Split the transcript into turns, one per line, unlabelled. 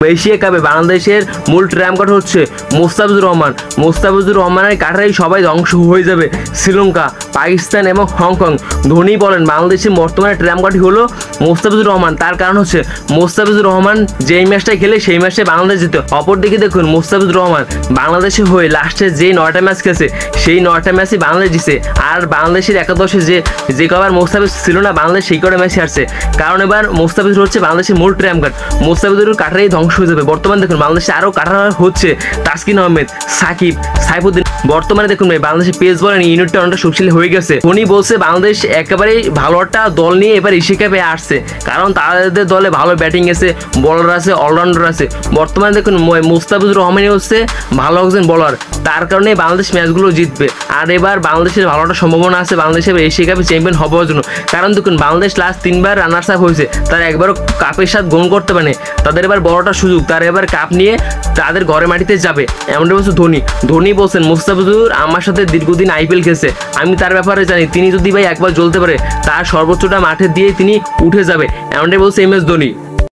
Asia কাপে বাংলাদেশের মূল ট্র্যাম্প কার্ড হচ্ছে মোস্তাফিজুর রহমান। মোস্তাফিজুর রহমানের কাটারেই সবাই ধ্বংস হয়ে যাবে শ্রীলঙ্কা, পাকিস্তান এবং হংকং। ধোনি বলেন বাংলাদেশের বর্তমানে ট্র্যাম্প কার্ডই হলো মোস্তাফিজুর রহমান। তার কারণ হচ্ছে মোস্তাফিজুর রহমান যেই ম্যাচটাই খেলে সেই ম্যাচে বাংলাদেশ জিতে। অপরদিকে দেখুন মোস্তাফিজুর রহমান বাংলাদেশে হয়ে লাস্টে যে 9টা ম্যাচ খেলেছে সেই 9টা ম্যাচই বাংলাদেশ জিতে। আর বাংলাদেশের একাদশে যে কবার মোস্তাফিজ ছিল না বাংলাদেশ সেই কটা ম্যাচই হারছে। কারণ এবার মোস্তাফিজুর হচ্ছে বাংলাদেশের মূল ট্র্যাম্প কার্ড। মোস্তাফিজুর কাটারেই ধ্বংস হয়ে যাবে। বর্তমানে দেখুন বাংলাদেশে আরও কাটার হচ্ছে তাসকিন আহমেদ, সাকিব, সাইফুদ্দিন। বর্তমানে দেখুন ভাই বাংলাদেশের পেস বলেন ইউনিটটা অনেকটা শক্তিশালী হয়ে গেছে। ধোনি বলছে বাংলাদেশ একেবারেই ভালো একটা দল নিয়ে এবার এশিয়া কাপে আসছে, কারণ তাদের দলে ভালো ব্যাটিং আছে, বলার আছে, অলরাউন্ডার আছে। বর্তমানে দেখুন মোস্তাফিজুর রহমানই হচ্ছে ভালো একজন বলার, তার কারণে বাংলাদেশ ম্যাচগুলো জিতবে। আর এবার বাংলাদেশের ভালো একটা সম্ভাবনা আছে বাংলাদেশের এশিয়া কাপে চ্যাম্পিয়ন হওয়ার জন্য। কারণ দেখুন বাংলাদেশ লাস্ট 3বার রানার্স আপ হয়েছে, তারা একবারও কাপের সাথে গোল করতে পারে। তাদের এবার বড়টা সুযোগ, তারা এবার কাপ নিয়ে তাদের ঘরে মাটিতে যাবে, এমনটা বলছে ধোনি। ধোনি বলছেন মোস্তাফিজুর আমার সাথে দীর্ঘদিন আইপিএল খেলছে, আমি তার ব্যাপারে জানি, তিনি যদি ভাই একবার জ্বলতে পারে তার সর্বোচ্চটা মাঠে দিয়ে তিনি উঠে যাবে, এমনটাই বলছে MS ধোনি।